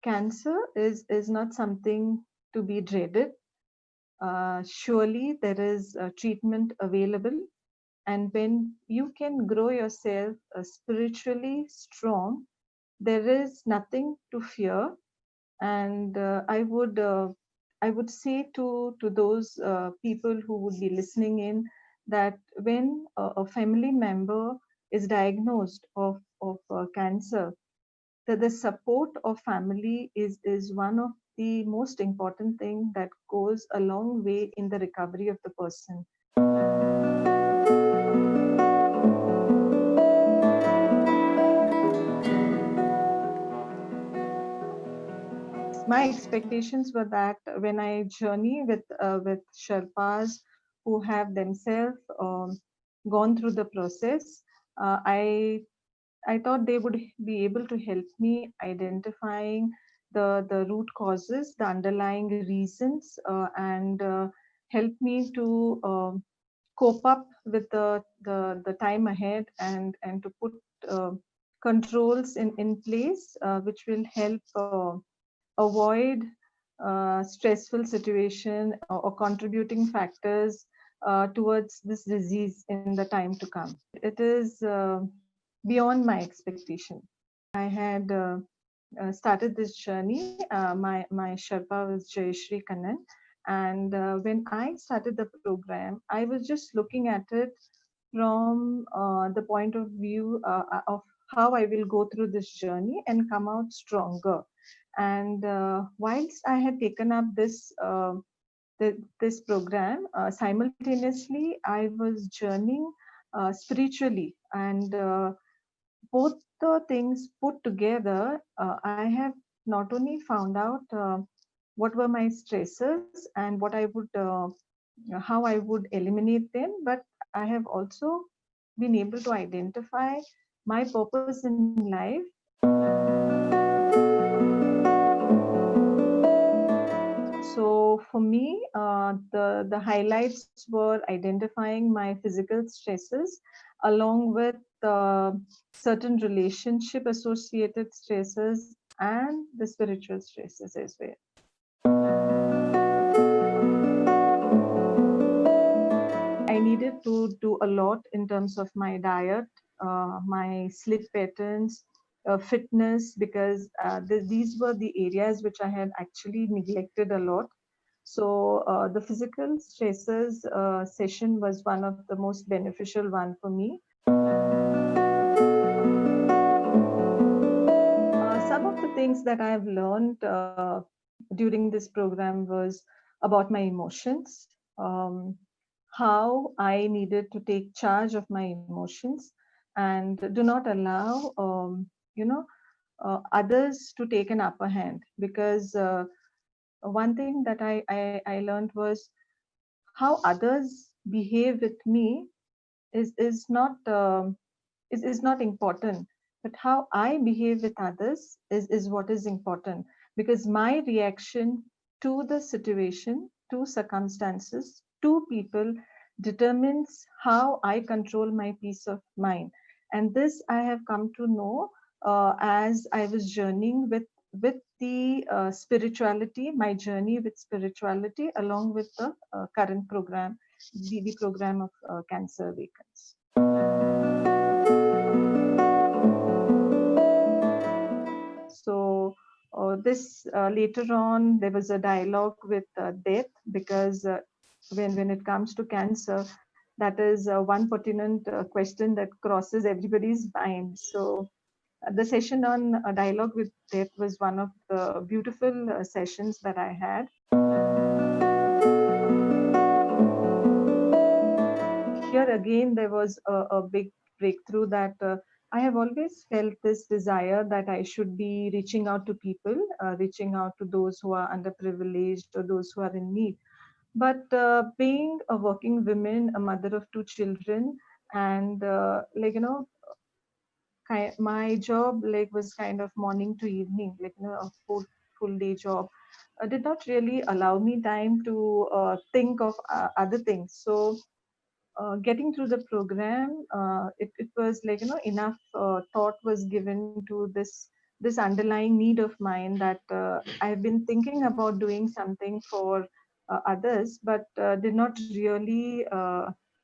cancer is not something to be dreaded. Surely there is treatment available, and when you can grow yourself spiritually strong, there is nothing to fear. And I would say to those people who would be listening in, that when a family member is diagnosed of cancer, that the support of family is one of the most important thing that goes a long way in the recovery of the person. My expectations were that when I journey with Sherpas who have themselves gone through the process, I thought they would be able to help me identifying the root causes, the underlying reasons, and help me to cope up with the time ahead, and to put uh, controls in place which will help avoid stressful situation or contributing factors towards this disease in the time to come. It is beyond my expectation. I had started this journey. My Sherpa was Jayashri Kannan. And when I started the program, I was just looking at it from the point of view of how I will go through this journey and come out stronger. And whilst I had taken up this program, simultaneously I was journeying spiritually, and both the things put together, I have not only found out what were my stresses and what I would, how I would eliminate them, but I have also been able to identify my purpose in life. So for me, the highlights were identifying my physical stresses, along with certain relationship associated stresses and the spiritual stresses as well. I needed to do a lot in terms of my diet, my sleep patterns, fitness, because these were the areas which I had actually neglected a lot. So the physical stresses session was one of the most beneficial one for me. Some of the things that I have learned during this program was about my emotions, how I needed to take charge of my emotions and do not allow, others to take an upper hand. Because one thing that I learned was how others behave with me is not is not important, but how I behave with others is what is important, because my reaction to the situation, to circumstances, to people determines how I control my peace of mind. And this I have come to know as I was journeying with the spirituality, my journey with spirituality, along with the current program, the program of Cancer Awakens. So this later on there was a dialogue with death, because when it comes to cancer, that is one pertinent question that crosses everybody's mind. So the session on dialogue with death was one of the beautiful sessions that I had. Here again, there was a big breakthrough that I have always felt this desire that I should be reaching out to people, reaching out to those who are underprivileged or those who are in need. But being a working woman, a mother of two children, and my job like was kind of morning to evening, a full day job, did not really allow me time to think of other things. So getting through the program, it was enough thought was given to this this underlying need of mine that I've been thinking about doing something for others, but did not really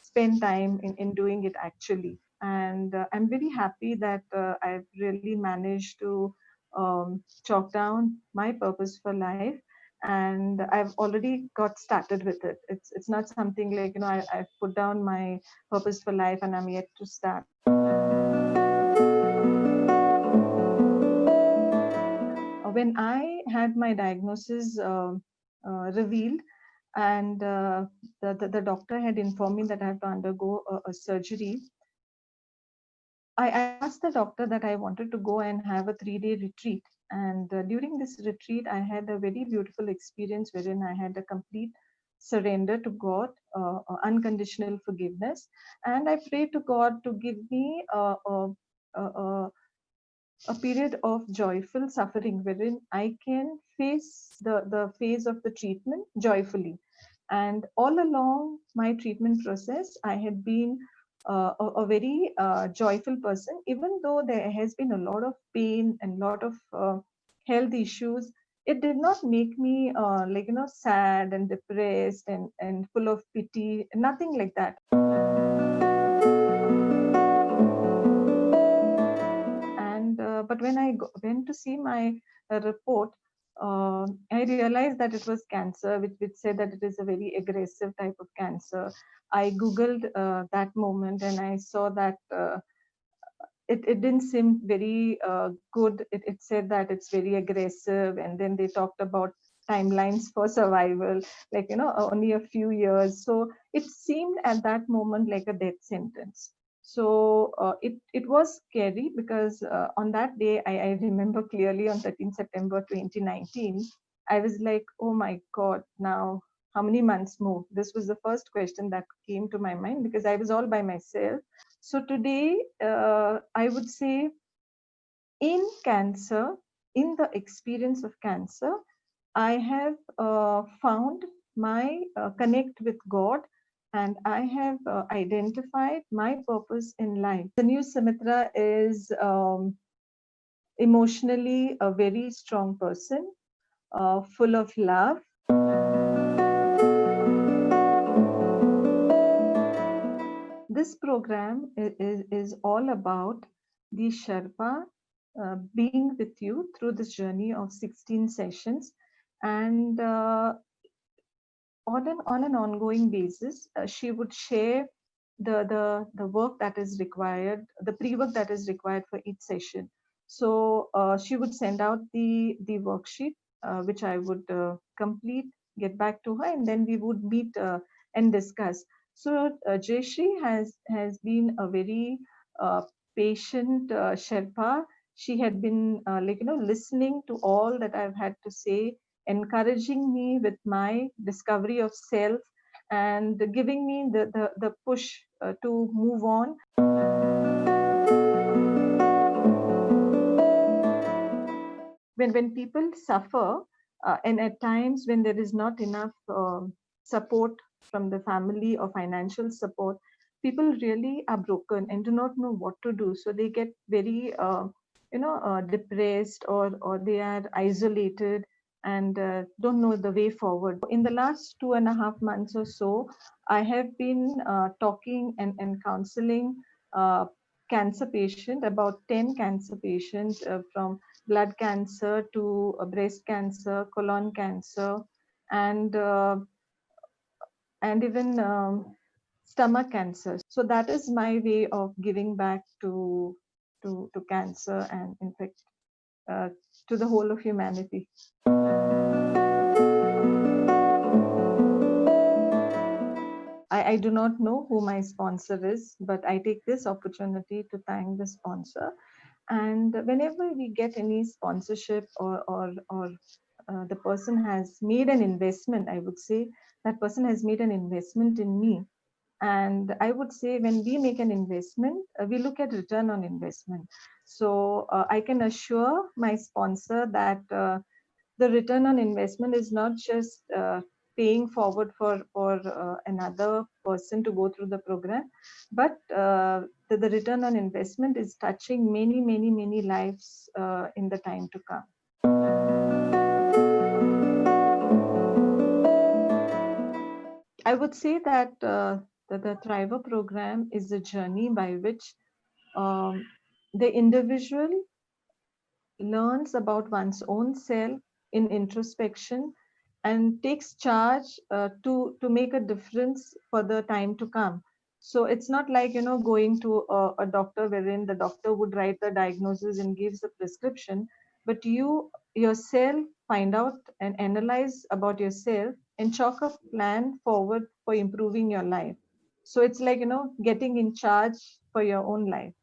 spend time in doing it actually. And I'm very happy that I've really managed to chalk down my purpose for life, and I've already got started with it. It's not something like, I've put down my purpose for life and I'm yet to start. When I had my diagnosis revealed, and the doctor had informed me that I have to undergo a surgery, I asked the doctor that I wanted to go and have a 3-day retreat. And during this retreat, I had a very beautiful experience wherein I had a complete surrender to God, unconditional forgiveness. And I prayed to God to give me a period of joyful suffering wherein I can face the phase of the treatment joyfully. And all along my treatment process, I had been a very joyful person, even though there has been a lot of pain and lot of health issues. It did not make me sad and depressed and full of pity, nothing like that. And but when I went to see my report, I realized that it was cancer, which said that it is a very aggressive type of cancer. I googled that moment and I saw that it didn't seem very good. It said that it's very aggressive, and then they talked about timelines for survival, like, only a few years. So it seemed at that moment like a death sentence. So it was scary because on that day, I remember clearly on 13 September 2019, I was like, oh my God, now how many months more? This was the first question that came to my mind because I was all by myself. So today, I would say in cancer, in the experience of cancer, I have found my connect with God, and I have identified my purpose in life. The new Sumitra is emotionally a very strong person, full of love. This program is all about the Sherpa being with you through this journey of 16 sessions, and on an ongoing basis, she would share the work that is required, the pre-work that is required for each session. So she would send out the worksheet, which I would complete, get back to her, and then we would meet and discuss. So Jayashree has been a very patient Sherpa. She had been listening to all that I've had to say, encouraging me with my discovery of self, and giving me the push to move on. When people suffer, and at times when there is not enough support from the family or financial support, people really are broken and do not know what to do. So they get very depressed, or they are isolated and don't know the way forward. In the last 2.5 months or so, I have been talking and counseling cancer patient, about 10 cancer patients, from blood cancer to breast cancer, colon cancer, and even stomach cancer. So that is my way of giving back to cancer, and in fact uh, to the whole of humanity. I do not know who my sponsor is, but I take this opportunity to thank the sponsor. And whenever we get any sponsorship, or the person has made an investment, I would say that person has made an investment in me. And I would say when we make an investment, we look at return on investment. So I can assure my sponsor that the return on investment is not just paying forward for another person to go through the program, but the return on investment is touching many lives in the time to come. I would say that the Thriver program is a journey by which the individual learns about one's own self in introspection and takes charge to make a difference for the time to come. So it's not like, going to a doctor wherein the doctor would write the diagnosis and gives a prescription, but you yourself find out and analyze about yourself and chalk a plan forward for improving your life. So it's like, getting in charge for your own life.